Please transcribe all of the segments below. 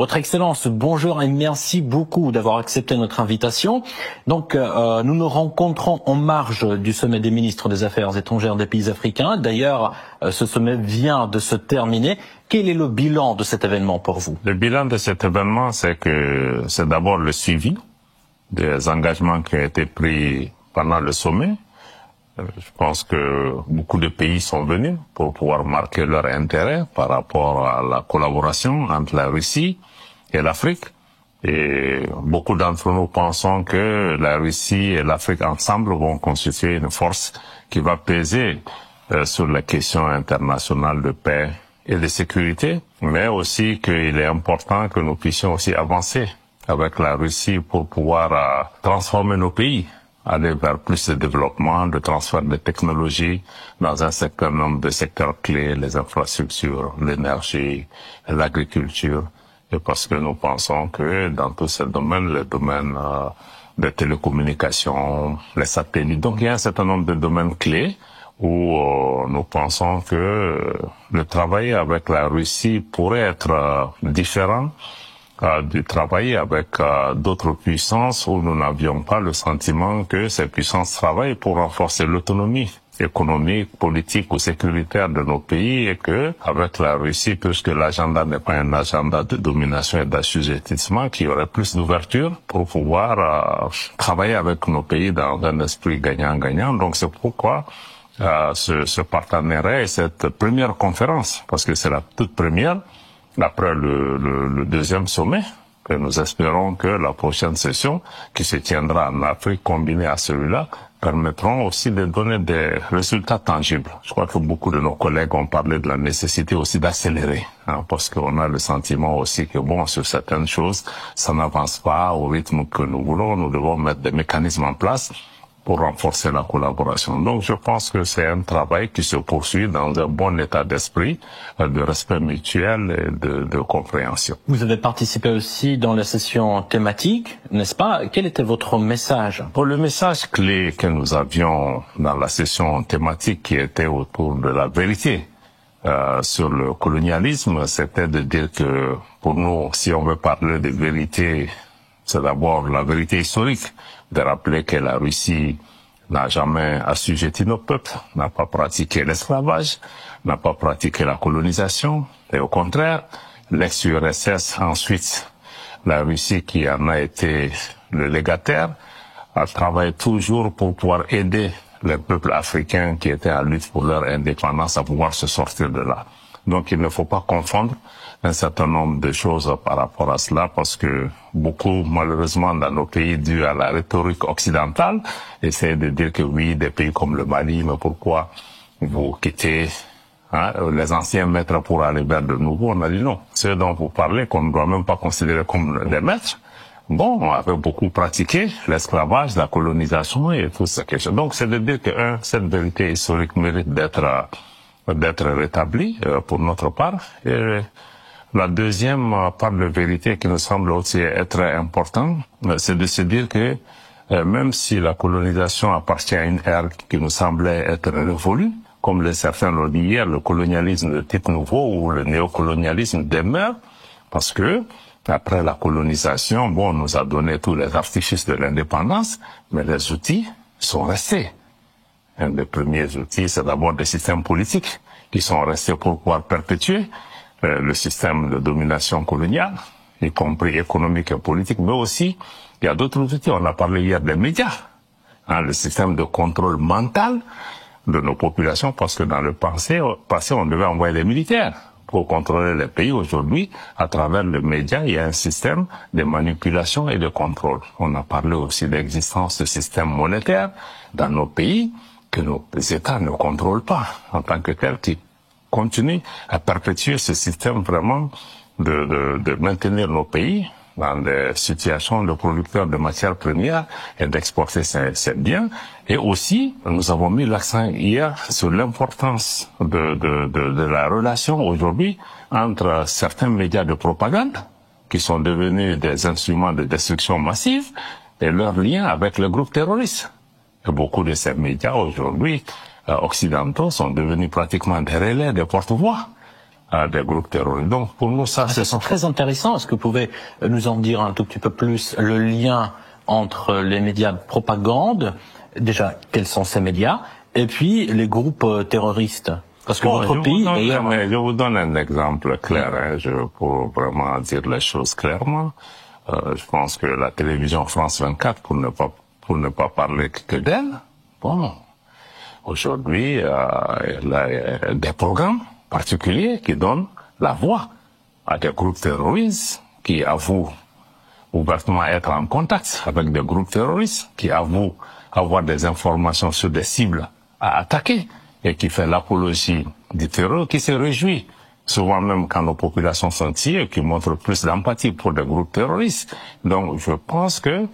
Votre Excellence, bonjour et merci beaucoup d'avoir accepté notre invitation. Donc, nous nous rencontrons en marge du sommet des ministres des Affaires étrangères des pays africains. D'ailleurs, ce sommet vient de se terminer. Quel est le bilan de cet événement pour vous? Le bilan de cet événement, c'est d'abord le suivi des engagements qui ont été pris pendant le sommet. Je pense que beaucoup de pays sont venus pour pouvoir marquer leur intérêt par rapport à la collaboration entre la Russie et l'Afrique. Et beaucoup d'entre nous pensons que la Russie et l'Afrique ensemble vont constituer une force qui va peser sur la question internationale de paix et de sécurité, mais aussi qu'il est important que nous puissions aussi avancer avec la Russie pour pouvoir transformer nos pays, aller vers plus de développement, de transfert de technologies dans un certain nombre de secteurs clés, les infrastructures, l'énergie, l'agriculture, et parce que nous pensons que dans tous ces domaines, le domaine des télécommunications, les satellites, donc il y a un certain nombre de domaines clés où nous pensons que le travail avec la Russie pourrait être différent du travail avec d'autres puissances où nous n'avions pas le sentiment que ces puissances travaillent pour renforcer l'autonomie économique, politique ou sécuritaire de nos pays, et que avec la Russie, puisque l'agenda n'est pas un agenda de domination et d'assujettissement, qu'il y aurait plus d'ouverture pour pouvoir travailler avec nos pays dans un esprit gagnant-gagnant. Donc c'est pourquoi ce partenariat et cette première conférence, parce que c'est la toute première, après le deuxième sommet, que nous espérons que la prochaine session, qui se tiendra en Afrique combinée à celui-là, permettront aussi de donner des résultats tangibles. Je crois que beaucoup de nos collègues ont parlé de la nécessité aussi d'accélérer, parce qu'on a le sentiment aussi que bon, sur certaines choses, ça n'avance pas au rythme que nous voulons. Nous devons mettre des mécanismes en place pour renforcer la collaboration. Donc je pense que c'est un travail qui se poursuit dans un bon état d'esprit, de respect mutuel et de compréhension. Vous avez participé aussi dans la session thématique, n'est-ce pas? Quel était votre message? Pour le message clé que nous avions dans la session thématique qui était autour de la vérité sur le colonialisme, c'était de dire que pour nous, si on veut parler de vérité, c'est d'abord la vérité historique, de rappeler que la Russie n'a jamais assujetti nos peuples, n'a pas pratiqué l'esclavage, n'a pas pratiqué la colonisation, et au contraire, l'ex-URSS, ensuite, la Russie qui en a été le légataire, a travaillé toujours pour pouvoir aider les peuples africains qui étaient en lutte pour leur indépendance à pouvoir se sortir de là. Donc il ne faut pas confondre un certain nombre de choses par rapport à cela, parce que beaucoup, malheureusement, dans nos pays, dû à la rhétorique occidentale, essayent de dire que oui, des pays comme le Mali, mais pourquoi vous quittez les anciens maîtres pour aller vers de nouveaux? On a dit non. Ceux dont vous parlez, qu'on ne doit même pas considérer comme des maîtres, bon, on avait beaucoup pratiqué l'esclavage, la colonisation et tout ça. Donc c'est de dire que cette vérité historique mérite d'être rétablie pour notre part. Et la deuxième part de vérité qui nous semble aussi être important, c'est de se dire que même si la colonisation appartient à une ère qui nous semblait être révolue, comme certains l'ont dit hier, le colonialisme de type nouveau ou le néocolonialisme demeure, parce que après la colonisation, bon, on nous a donné tous les artifices de l'indépendance, mais les outils sont restés. Un des premiers outils, c'est d'abord des systèmes politiques qui sont restés pour pouvoir perpétuer le système de domination coloniale, y compris économique et politique, mais aussi, il y a d'autres outils. On a parlé hier des médias, le système de contrôle mental de nos populations, parce que dans le passé, on devait envoyer des militaires pour contrôler les pays. Aujourd'hui, à travers les médias, il y a un système de manipulation et de contrôle. On a parlé aussi de l'existence de systèmes monétaires dans nos pays que nos États ne contrôlent pas en tant que tels, qui continuent à perpétuer ce système vraiment de maintenir nos pays dans des situations de producteurs de matières premières et d'exporter ces biens. Et aussi, nous avons mis l'accent hier sur l'importance de la relation aujourd'hui entre certains médias de propagande qui sont devenus des instruments de destruction massive et leur lien avec les groupes terroristes. Et beaucoup de ces médias aujourd'hui occidentaux sont devenus pratiquement des relais, des porte-voix des groupes terroristes. Donc pour nous, ça c'est très intéressant. Est-ce que vous pouvez nous en dire un tout petit peu plus le lien entre les médias de propagande, déjà quels sont ces médias, et puis les groupes terroristes? Parce que votre pays, d'ailleurs... Je vous donne un exemple clair, pour vraiment dire les choses clairement. Je pense que la télévision France 24, pour ne pas parler que d'elle, bon, aujourd'hui, il y a des programmes particuliers qui donnent la voix à des groupes terroristes qui avouent ouvertement être en contact avec des groupes terroristes, qui avouent avoir des informations sur des cibles à attaquer et qui fait l'apologie du terror, qui se réjouit souvent même quand nos populations sont tirées, qui montrent plus d'empathie pour des groupes terroristes. Donc je pense que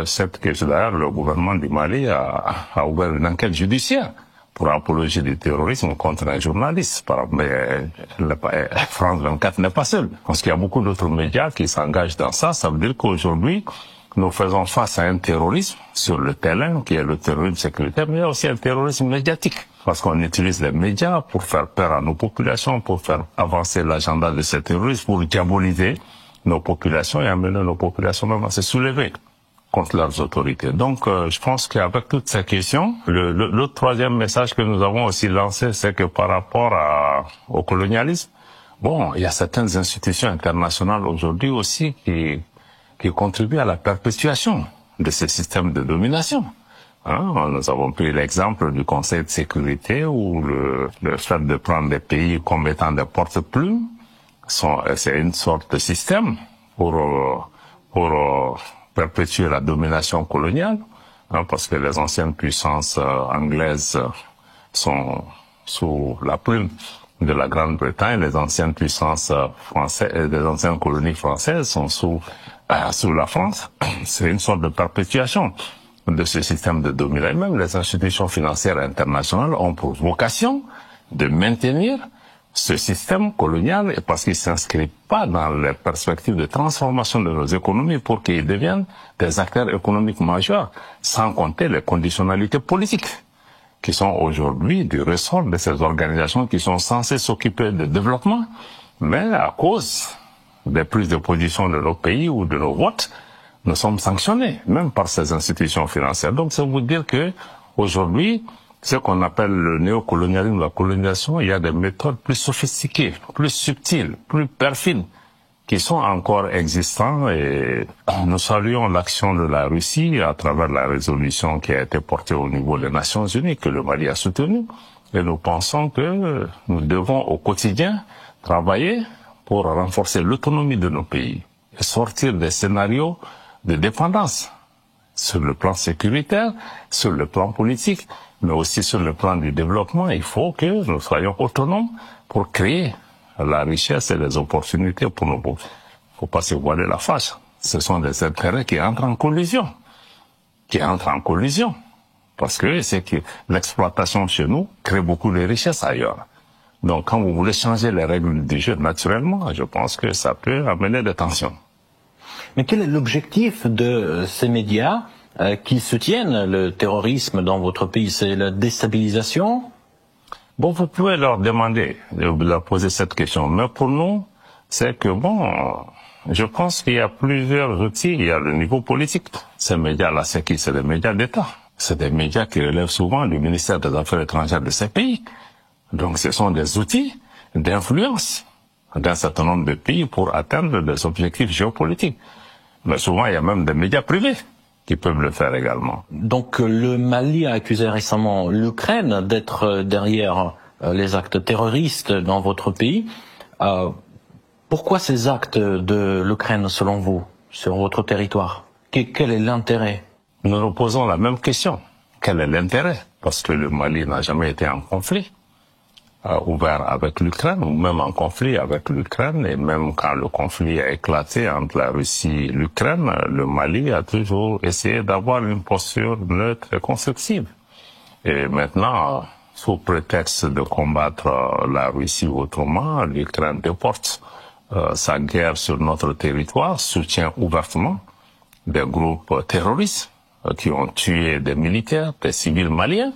cette question, d'ailleurs, le gouvernement du Mali a ouvert une enquête judiciaire pour apologie du terrorisme contre un journaliste. Mais France 24 n'est pas seul, parce qu'il y a beaucoup d'autres médias qui s'engagent dans ça. Ça veut dire qu'aujourd'hui, nous faisons face à un terrorisme sur le terrain, qui est le terrorisme sécuritaire, mais il y a aussi un terrorisme médiatique. Parce qu'on utilise les médias pour faire peur à nos populations, pour faire avancer l'agenda de ces terroristes, pour diaboliser nos populations et amener nos populations même à se soulever contre leurs autorités. Donc, je pense qu'avec toutes ces questions, le troisième message que nous avons aussi lancé, c'est que par rapport au colonialisme, bon, il y a certaines institutions internationales aujourd'hui aussi qui contribuent à la perpétuation de ce système de domination. Nous avons pris l'exemple du Conseil de sécurité où le fait de prendre des pays comme étant des porte-plumes, c'est une sorte de système pour perpétuer la domination coloniale, parce que les anciennes puissances anglaises sont sous la plume de la Grande-Bretagne, les anciennes puissances françaises, les anciennes colonies françaises sont sous la France. C'est une sorte de perpétuation de ce système de domination. Même les institutions financières internationales ont pour vocation de maintenir ce système colonial parce qu'il ne s'inscrit pas dans les perspectives de transformation de nos économies pour qu'ils deviennent des acteurs économiques majeurs, sans compter les conditionnalités politiques qui sont aujourd'hui du ressort de ces organisations qui sont censées s'occuper de développement, mais à cause des prises de position de nos pays ou de nos votes, nous sommes sanctionnés, même par ces institutions financières. Donc, ça veut dire que aujourd'hui, ce qu'on appelle le néocolonialisme, la colonisation, il y a des méthodes plus sophistiquées, plus subtiles, plus perfides, qui sont encore existantes et nous saluons l'action de la Russie à travers la résolution qui a été portée au niveau des Nations Unies, que le Mali a soutenue. Et nous pensons que nous devons au quotidien travailler pour renforcer l'autonomie de nos pays et sortir des scénarios de dépendance sur le plan sécuritaire, sur le plan politique, mais aussi sur le plan du développement. Il faut que nous soyons autonomes pour créer la richesse et les opportunités pour nous. Il ne faut pas se voiler la face. Ce sont des intérêts qui entrent en collision. Parce que c'est que l'exploitation chez nous crée beaucoup de richesses ailleurs. Donc quand vous voulez changer les règles du jeu naturellement, je pense que ça peut amener des tensions. Mais quel est l'objectif de ces médias qui soutiennent le terrorisme dans votre pays? C'est la déstabilisation? Bon, vous pouvez leur demander, leur poser cette question. Mais pour nous, c'est que je pense qu'il y a plusieurs outils. Il y a le niveau politique. Ces médias-là, c'est qui? C'est des médias d'État. C'est des médias qui relèvent souvent du ministère des Affaires étrangères de ces pays. Donc, ce sont des outils d'influence d'un certain nombre de pays pour atteindre des objectifs géopolitiques. Mais souvent, il y a même des médias privés qui peuvent le faire également. Donc le Mali a accusé récemment l'Ukraine d'être derrière les actes terroristes dans votre pays. Pourquoi ces actes de l'Ukraine, selon vous, sur votre territoire? Quel est l'intérêt? Nous nous posons la même question. Quel est l'intérêt? Parce que le Mali n'a jamais été en conflit ouvert avec l'Ukraine, ou même en conflit avec l'Ukraine, et même quand le conflit a éclaté entre la Russie et l'Ukraine, le Mali a toujours essayé d'avoir une posture neutre et constructive. Et maintenant, sous prétexte de combattre la Russie autrement, l'Ukraine déporte sa guerre sur notre territoire, soutient ouvertement des groupes terroristes qui ont tué des militaires, des civils maliens,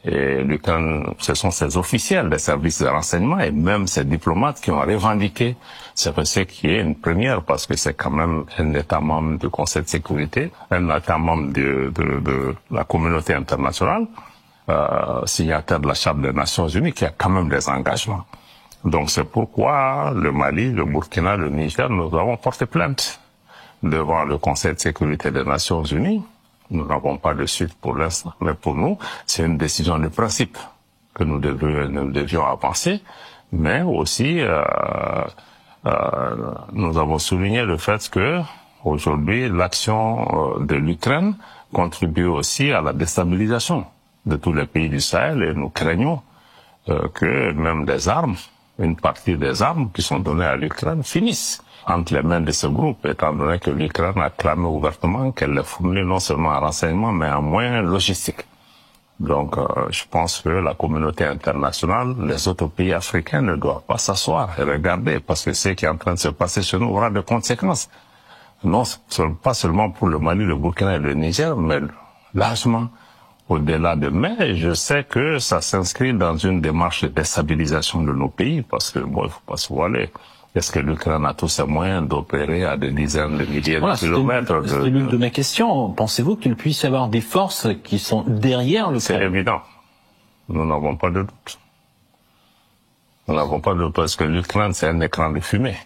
Et l'Ukraine, ce sont ses officiels des services de renseignement et même ses diplomates qui ont revendiqué ce fait qui est une première parce que c'est quand même un État membre du Conseil de sécurité, un État membre de la communauté internationale, signataire de la Charte des Nations Unies qui a quand même des engagements. Donc c'est pourquoi le Mali, le Burkina, le Niger, nous avons porté plainte devant le Conseil de sécurité des Nations Unies. Nous n'avons pas de suite pour l'instant, mais pour nous, c'est une décision de principe que nous devions avancer, mais aussi nous avons souligné le fait que aujourd'hui l'action de l'Ukraine contribue aussi à la déstabilisation de tous les pays du Sahel et nous craignons que même des armes, une partie des armes qui sont données à l'Ukraine finissent entre les mains de ce groupe, étant donné que l'Ukraine a clamé ouvertement qu'elle les fournit non seulement en renseignement, mais en moyens logistiques. Donc, je pense que la communauté internationale, les autres pays africains ne doivent pas s'asseoir et regarder, parce que ce qui est en train de se passer chez nous aura des conséquences. Non, pas seulement pour le Mali, le Burkina et le Niger, mais largement au-delà de. Mais je sais que ça s'inscrit dans une démarche de déstabilisation de nos pays, parce que bon, il faut pas se voiler. Est-ce que l'Ukraine a tous ses moyens d'opérer à des dizaines de milliers de kilomètres? C'est l'une de mes questions. Pensez-vous qu'il puisse y avoir des forces qui sont derrière l'Ukraine? C'est évident. Nous n'avons pas de doute. Nous n'avons pas de doute parce que l'Ukraine, c'est un écran de fumée.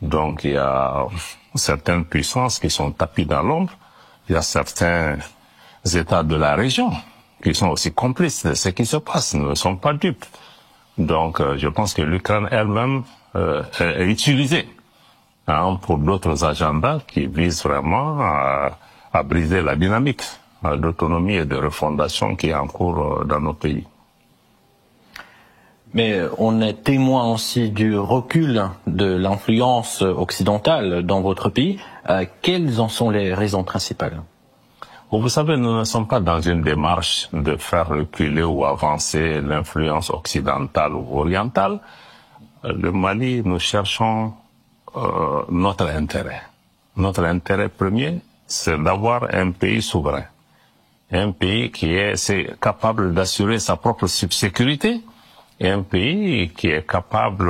Donc, il y a certaines puissances qui sont tapies dans l'ombre. Il y a certains États de la région qui sont aussi complices de ce qui se passe. Nous ne sommes pas dupes. Donc, je pense que l'Ukraine elle-même est utilisée pour d'autres agendas qui visent vraiment à briser la dynamique d'autonomie et de refondation qui est en cours dans nos pays. Mais on est témoin aussi du recul de l'influence occidentale dans votre pays. Quelles en sont les raisons principales? Vous savez, nous ne sommes pas dans une démarche de faire reculer ou avancer l'influence occidentale ou orientale. Le Mali, nous cherchons notre intérêt. Notre intérêt premier, c'est d'avoir un pays souverain. Un pays qui est capable d'assurer sa propre sécurité et un pays qui est capable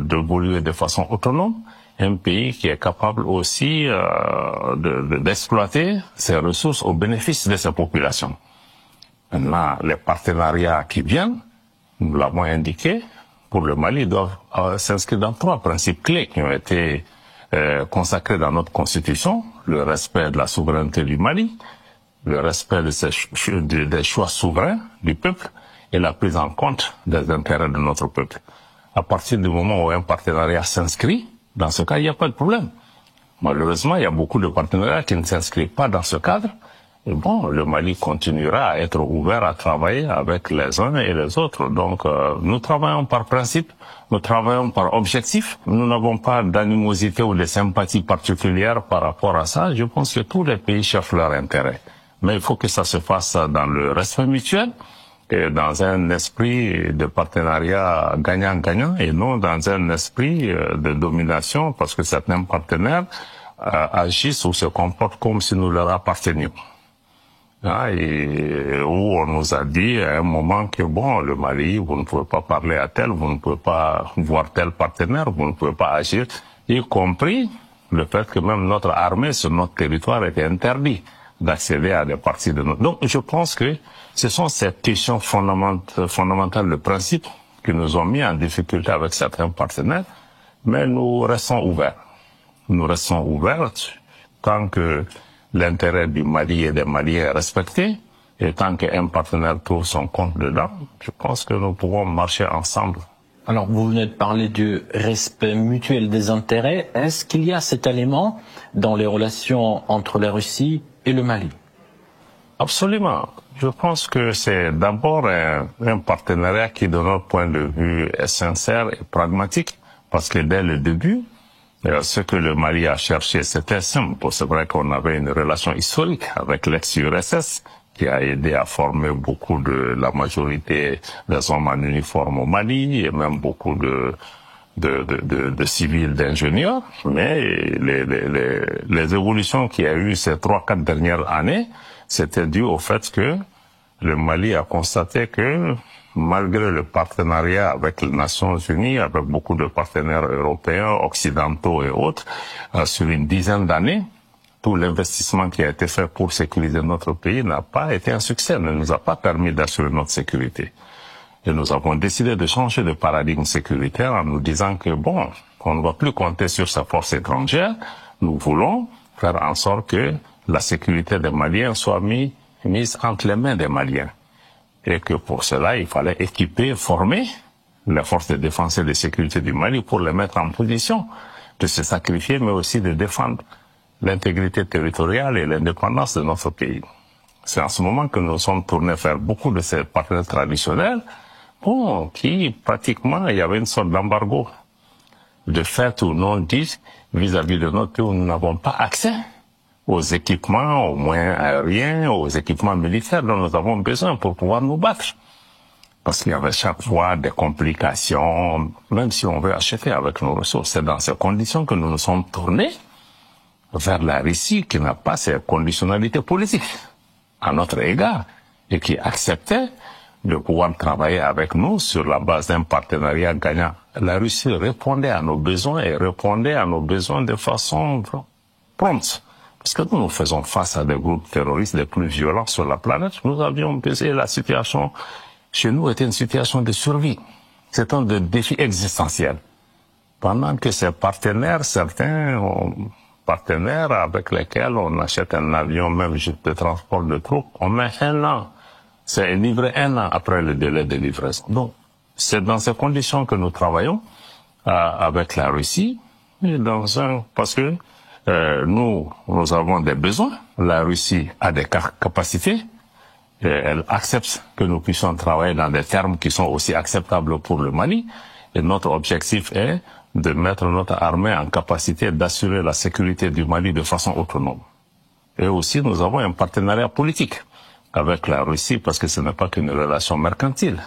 d'évoluer de façon autonome. Un pays qui est capable aussi d'exploiter ses ressources au bénéfice de sa population. Maintenant, les partenariats qui viennent, nous l'avons indiqué, pour le Mali doivent s'inscrire dans 3 principes clés qui ont été consacrés dans notre constitution: le respect de la souveraineté du Mali, le respect des choix souverains du peuple et la prise en compte des intérêts de notre peuple. À partir du moment où un partenariat s'inscrit, dans ce cas, il n'y a pas de problème. Malheureusement, il y a beaucoup de partenariats qui ne s'inscrivent pas dans ce cadre. Et bon, le Mali continuera à être ouvert à travailler avec les uns et les autres. Donc, nous travaillons par principe, nous travaillons par objectif. Nous n'avons pas d'animosité ou de sympathie particulière par rapport à ça. Je pense que tous les pays cherchent leur intérêt. Mais il faut que ça se fasse dans le respect mutuel et dans un esprit de partenariat gagnant-gagnant et non dans un esprit de domination parce que certains partenaires agissent ou se comportent comme si nous leur appartenions. Et où on nous a dit à un moment que bon, le Mali, vous ne pouvez pas parler à tel, vous ne pouvez pas voir tel partenaire, vous ne pouvez pas agir, y compris le fait que même notre armée sur notre territoire était interdit d'accéder à des parties de notre. Donc je pense que ce sont ces questions fondamentales de principe qui nous ont mis en difficulté avec certains partenaires, mais nous restons ouverts. Nous restons ouverts tant que l'intérêt du Mali et des Maliens est respecté, et tant qu'un partenaire trouve son compte dedans, je pense que nous pouvons marcher ensemble. Alors, vous venez de parler du respect mutuel des intérêts. Est-ce qu'il y a cet élément dans les relations entre la Russie et le Mali? Absolument. Je pense que c'est d'abord un partenariat qui, de notre point de vue, est sincère et pragmatique, parce que dès le début, ce que le Mali a cherché, c'était simple. C'est vrai qu'on avait une relation historique avec l'ex-URSS, qui a aidé à former beaucoup de la majorité des hommes en uniforme au Mali, et même beaucoup de civils, d'ingénieurs. Mais les évolutions qu'il y a eu ces 3-4 dernières années, c'était dû au fait que le Mali a constaté que malgré le partenariat avec les Nations Unies, avec beaucoup de partenaires européens, occidentaux et autres, sur une dizaine d'années, tout l'investissement qui a été fait pour sécuriser notre pays n'a pas été un succès, ne nous a pas permis d'assurer notre sécurité. Et nous avons décidé de changer de paradigme sécuritaire en nous disant que bon, on ne va plus compter sur sa force étrangère. Nous voulons faire en sorte que la sécurité des Maliens soit mise entre les mains des Maliens. Et que pour cela, il fallait équiper, former les forces de défense et de sécurité du Mali pour les mettre en position de se sacrifier, mais aussi de défendre l'intégrité territoriale et l'indépendance de notre pays. C'est en ce moment que nous sommes tournés vers beaucoup de ces partenaires traditionnels, bon, qui pratiquement, il y avait une sorte d'embargo, de fait ou non dit, vis-à-vis de notre pays où nous n'avons pas accès aux équipements, aux moyens aériens, aux équipements militaires dont nous avons besoin pour pouvoir nous battre. Parce qu'il y avait chaque fois des complications, même si on veut acheter avec nos ressources. C'est dans ces conditions que nous nous sommes tournés vers la Russie qui n'a pas ces conditionnalités politiques à notre égard et qui acceptait de pouvoir travailler avec nous sur la base d'un partenariat gagnant. La Russie répondait à nos besoins et répondait à nos besoins de façon prompte. Parce que nous faisons face à des groupes terroristes les plus violents sur la planète. Nous avions pesé la situation, chez nous, était une situation de survie. C'est un défi existentiel. Pendant que ces partenaires, certains partenaires avec lesquels on achète un avion, même juste de transport de troupes, on met 1 an. C'est livré 1 an après le délai de livraison. Donc, c'est dans ces conditions que nous travaillons avec la Russie, et parce que nous avons des besoins. La Russie a des capacités. Et elle accepte que nous puissions travailler dans des termes qui sont aussi acceptables pour le Mali. Et notre objectif est de mettre notre armée en capacité d'assurer la sécurité du Mali de façon autonome. Et aussi, nous avons un partenariat politique avec la Russie parce que ce n'est pas qu'une relation mercantile.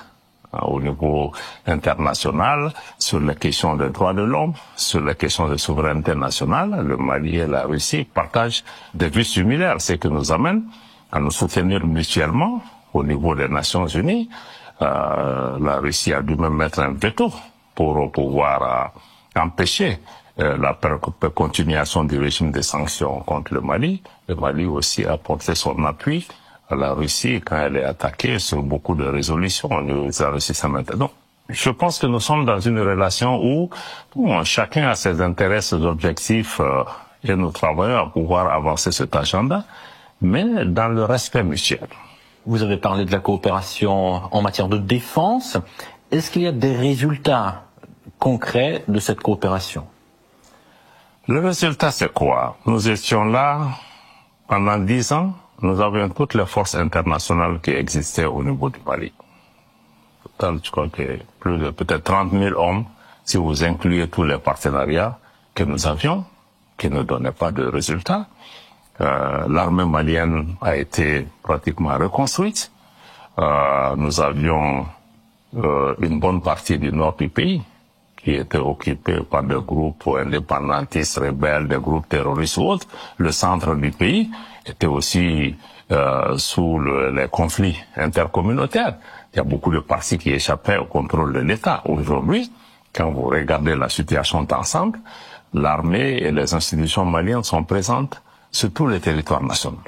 Au niveau international, sur les questions des droits de l'homme, sur les questions de souveraineté nationale, le Mali et la Russie partagent des vues similaires, ce qui nous amène à nous soutenir mutuellement au niveau des Nations Unies. La Russie a dû même mettre un veto pour pouvoir empêcher la continuation du régime de sanctions contre le Mali. Le Mali aussi a apporté son appui à la Russie quand elle est attaquée sur beaucoup de résolutions. La Russie ça maintenant. Je pense que nous sommes dans une relation où chacun a ses intérêts, ses objectifs et nous travaillons à pouvoir avancer cet agenda, mais dans le respect mutuel. Vous avez parlé de la coopération en matière de défense. Est-ce qu'il y a des résultats concrets de cette coopération? Le résultat, c'est quoi? Nous étions là pendant 10 ans. Nous avions toutes les forces internationales qui existaient au niveau du Mali. Je crois que plus de peut-être 30 000 hommes, si vous incluez tous les partenariats que nous avions, qui ne donnaient pas de résultats. L'armée malienne a été pratiquement reconstruite. Nous avions une bonne partie du nord du pays qui était occupée par des groupes indépendantistes, rebelles, des groupes terroristes ou autres. Le centre du pays était aussi sous les conflits intercommunautaires. Il y a beaucoup de parties qui échappaient au contrôle de l'État. Aujourd'hui, quand vous regardez la situation d'ensemble, l'armée et les institutions maliennes sont présentes sur tous les territoires nationaux.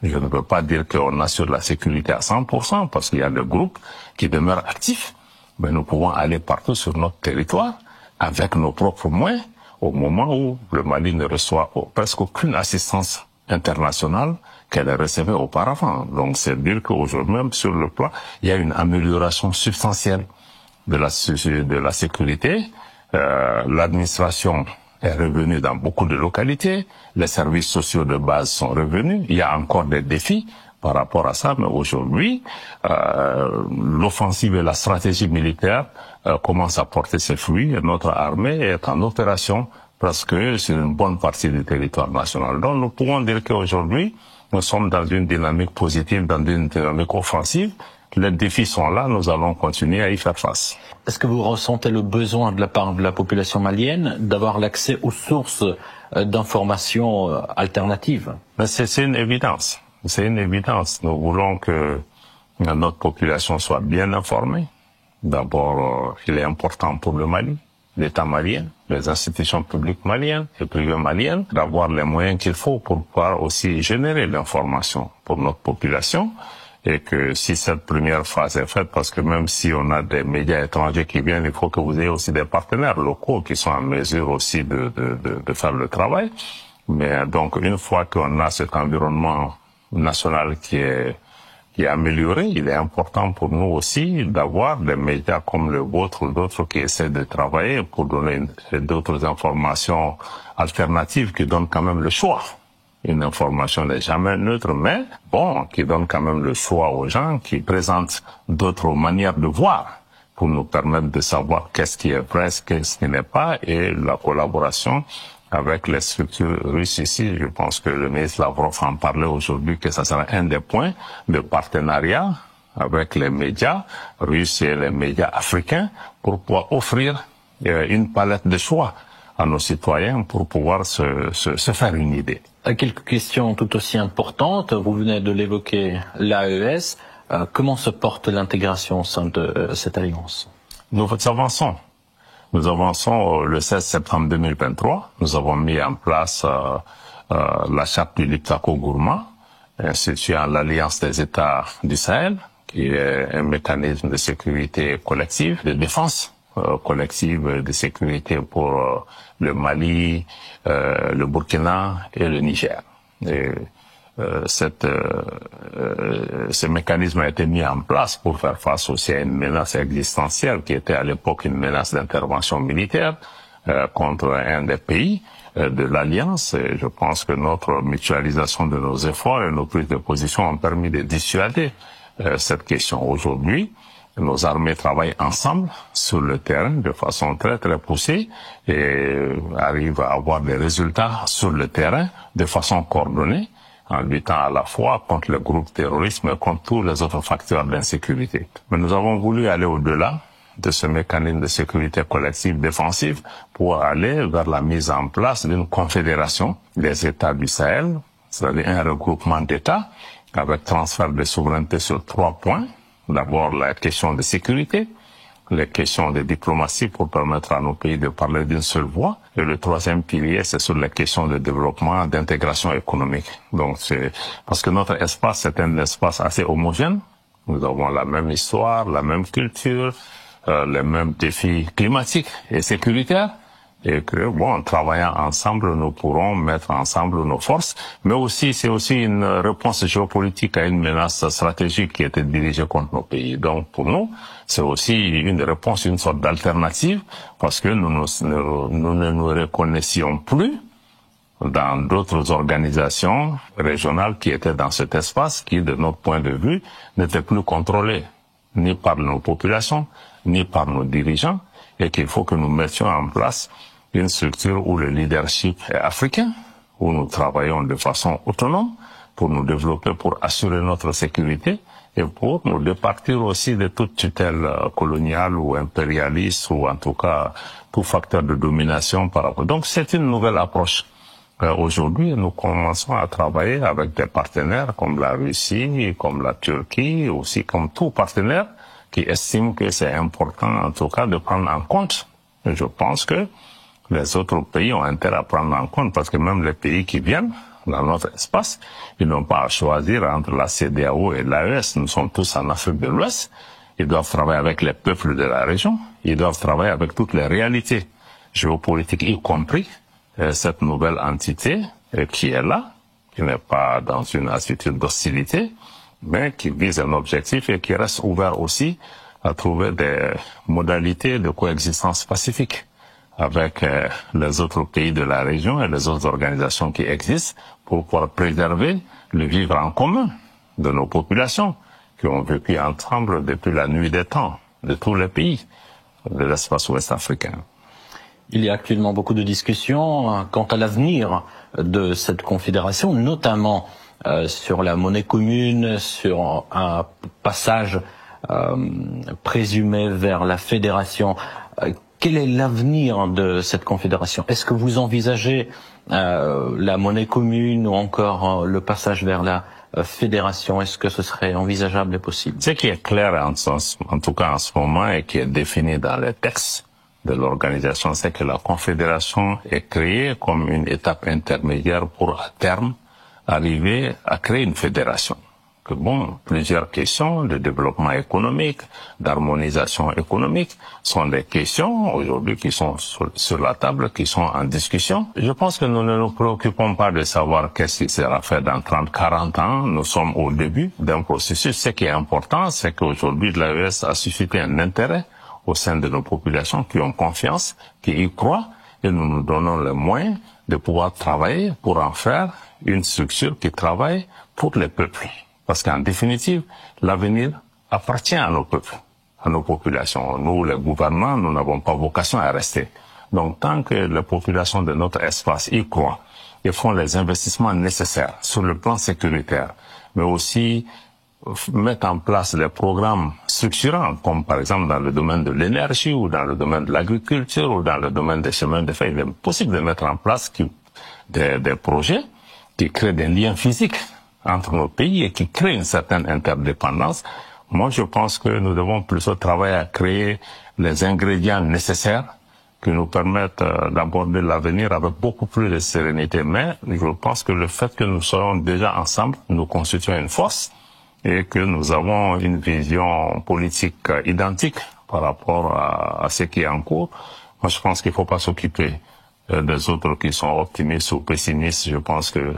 Je ne peux pas dire qu'on assure la sécurité à 100% parce qu'il y a des groupes qui demeurent actifs, mais nous pouvons aller partout sur notre territoire avec nos propres moyens au moment où le Mali ne reçoit presque aucune assistance internationale qu'elle recevait auparavant. Donc c'est dire qu'aujourd'hui même sur le plan, il y a une amélioration substantielle de la sécurité. L'administration est revenue dans beaucoup de localités, les services sociaux de base sont revenus, il y a encore des défis par rapport à ça, mais aujourd'hui, l'offensive et la stratégie militaire commencent à porter ses fruits et notre armée est en opération presque sur une bonne partie du territoire national. Donc nous pouvons dire qu'aujourd'hui, nous sommes dans une dynamique positive, dans une dynamique offensive. Les défis sont là, nous allons continuer à y faire face. Est-ce que vous ressentez le besoin de la part de la population malienne d'avoir l'accès aux sources d'informations alternatives? C'est une évidence. C'est une évidence. Nous voulons que notre population soit bien informée. D'abord, il est important pour le Mali, l'État malien, les institutions publiques maliennes et privées maliennes, d'avoir les moyens qu'il faut pour pouvoir aussi générer l'information pour notre population. Et que si cette première phase est faite, parce que même si on a des médias étrangers qui viennent, il faut que vous ayez aussi des partenaires locaux qui sont en mesure aussi de faire le travail. Mais donc, une fois qu'on a cet environnement national qui est amélioré, il est important pour nous aussi d'avoir des médias comme le vôtre ou d'autres qui essaient de travailler pour donner d'autres informations alternatives qui donnent quand même le choix. Une information n'est jamais neutre, mais bon, qui donne quand même le choix aux gens, qui présente d'autres manières de voir pour nous permettre de savoir qu'est-ce qui est vrai, qu'est-ce qui n'est pas, et la collaboration avec les structures russes ici. Je pense que le ministre Lavrov en parlait aujourd'hui, que ça sera un des points de partenariat avec les médias russes et les médias africains pour pouvoir offrir une palette de choix à nos citoyens pour pouvoir se faire une idée. Quelques questions tout aussi importantes. Vous venez de l'évoquer, l'AES. Comment se porte l'intégration au sein de cette alliance? Nous avançons. Nous avançons le 16 septembre 2023. Nous avons mis en place la charte du Liptako-Gourma, instituant l'Alliance des États du Sahel, qui est un mécanisme de sécurité collective, de défense collective de sécurité pour le Mali, le Burkina et le Niger. Et ce mécanisme a été mis en place pour faire face aussi à une menace existentielle qui était à l'époque une menace d'intervention militaire contre un des pays de l'Alliance. Et je pense que notre mutualisation de nos efforts et nos prises de position ont permis de dissuader cette question. Aujourd'hui, nos armées travaillent ensemble sur le terrain de façon très très poussée et arrivent à avoir des résultats sur le terrain de façon coordonnée, en luttant à la fois contre le groupe terrorisme et contre tous les autres facteurs d'insécurité. Mais nous avons voulu aller au-delà de ce mécanisme de sécurité collective défensive pour aller vers la mise en place d'une confédération des États du Sahel, c'est-à-dire un regroupement d'États avec transfert de souveraineté sur 3 points. D'abord, la question de sécurité, les questions de diplomatie pour permettre à nos pays de parler d'une seule voix. Et le 3e pilier, c'est sur les questions de développement, d'intégration économique. Donc, c'est parce que notre espace, c'est un espace assez homogène. Nous avons la même histoire, la même culture, les mêmes défis climatiques et sécuritaires. Et que, bon, en travaillant ensemble, nous pourrons mettre ensemble nos forces. Mais aussi, c'est aussi une réponse géopolitique à une menace stratégique qui était dirigée contre nos pays. Donc, pour nous, c'est aussi une réponse, une sorte d'alternative, parce que nous ne nous reconnaissions plus dans d'autres organisations régionales qui étaient dans cet espace, qui, de notre point de vue, n'étaient plus contrôlées, ni par nos populations, ni par nos dirigeants, et qu'il faut que nous mettions en place une structure où le leadership est africain, où nous travaillons de façon autonome pour nous développer, pour assurer notre sécurité et pour nous départir aussi de toute tutelle coloniale ou impérialiste ou en tout cas tout facteur de domination par rapport. Donc c'est une nouvelle approche. Aujourd'hui, nous commençons à travailler avec des partenaires comme la Russie, comme la Turquie, aussi comme tout partenaire qui estime que c'est important en tout cas de prendre en compte. Et je pense que les autres pays ont intérêt à prendre en compte parce que même les pays qui viennent dans notre espace, ils n'ont pas à choisir entre la CEDEAO et l'AES. Nous sommes tous en Afrique de l'Ouest. Ils doivent travailler avec les peuples de la région. Ils doivent travailler avec toutes les réalités géopolitiques, y compris cette nouvelle entité qui est là, qui n'est pas dans une attitude d'hostilité, mais qui vise un objectif et qui reste ouvert aussi à trouver des modalités de coexistence pacifique avec les autres pays de la région et les autres organisations qui existent pour pouvoir préserver le vivre en commun de nos populations qui ont vécu ensemble depuis la nuit des temps, de tous les pays de l'espace ouest africain. Il y a actuellement beaucoup de discussions quant à l'avenir de cette confédération, notamment sur la monnaie commune, sur un passage présumé vers la fédération. Quel est l'avenir de cette confédération? Est-ce que vous envisagez la monnaie commune ou encore le passage vers la fédération? Est-ce que ce serait envisageable et possible? Ce qui est clair en tout cas en ce moment et qui est défini dans les textes de l'organisation, c'est que la confédération est créée comme une étape intermédiaire pour à terme arriver à créer une fédération. Que bon, plusieurs questions de développement économique, d'harmonisation économique sont des questions aujourd'hui qui sont sur la table, qui sont en discussion. Je pense que nous ne nous préoccupons pas de savoir qu'est-ce qui sera fait dans 30, 40 ans. Nous sommes au début d'un processus. Ce qui est important, c'est qu'aujourd'hui, l'AES a suscité un intérêt au sein de nos populations qui ont confiance, qui y croient, et nous nous donnons les moyens de pouvoir travailler pour en faire une structure qui travaille pour les peuples. Parce qu'en définitive, l'avenir appartient à nos peuples, à nos populations. Nous, les gouvernants, nous n'avons pas vocation à rester. Donc, tant que les populations de notre espace y croient et font les investissements nécessaires sur le plan sécuritaire, mais aussi mettre en place des programmes structurants, comme par exemple dans le domaine de l'énergie ou dans le domaine de l'agriculture ou dans le domaine des chemins de fer, il est possible de mettre en place des projets qui créent des liens physiques entre nos pays et qui créent une certaine interdépendance. Moi, je pense que nous devons plutôt travailler à créer les ingrédients nécessaires qui nous permettent d'aborder l'avenir avec beaucoup plus de sérénité. Mais je pense que le fait que nous soyons déjà ensemble, nous constituons une force et que nous avons une vision politique identique par rapport à ce qui est en cours. Moi, je pense qu'il ne faut pas s'occuper des autres qui sont optimistes ou pessimistes. Je pense que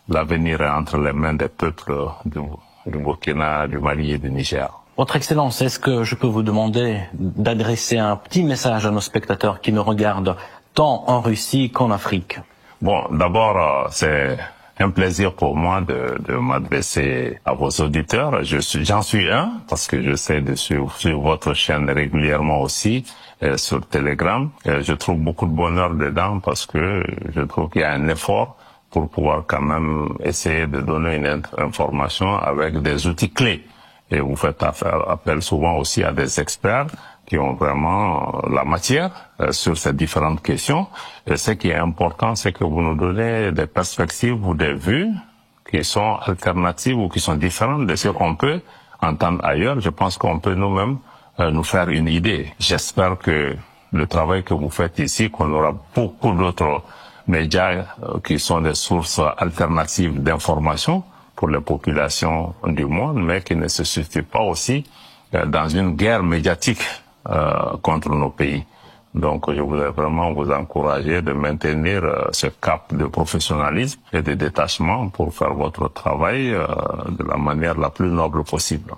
l'avenir est entre les mains des peuples du Burkina, du Mali et du Niger. Votre Excellence, est-ce que je peux vous demander d'adresser un petit message à nos spectateurs qui nous regardent tant en Russie qu'en Afrique? Bon, d'abord, c'est un plaisir pour moi de m'adresser à vos auditeurs. J'en suis un, parce que j'essaie de suivre votre chaîne régulièrement aussi, sur Telegram. Je trouve beaucoup de bonheur dedans parce que je trouve qu'il y a un effort pour pouvoir quand même essayer de donner une information avec des outils clés. Et vous faites appel souvent aussi à des experts qui ont vraiment la matière sur ces différentes questions. Et ce qui est important, c'est que vous nous donnez des perspectives ou des vues qui sont alternatives ou qui sont différentes de ce qu'on peut entendre ailleurs. Je pense qu'on peut nous-mêmes nous faire une idée. J'espère que le travail que vous faites ici, qu'on aura beaucoup d'autres médias qui sont des sources alternatives d'information pour les populations du monde, mais qui ne se situent pas aussi dans une guerre médiatique contre nos pays. Donc, je voudrais vraiment vous encourager de maintenir ce cap de professionnalisme et de détachement pour faire votre travail de la manière la plus noble possible.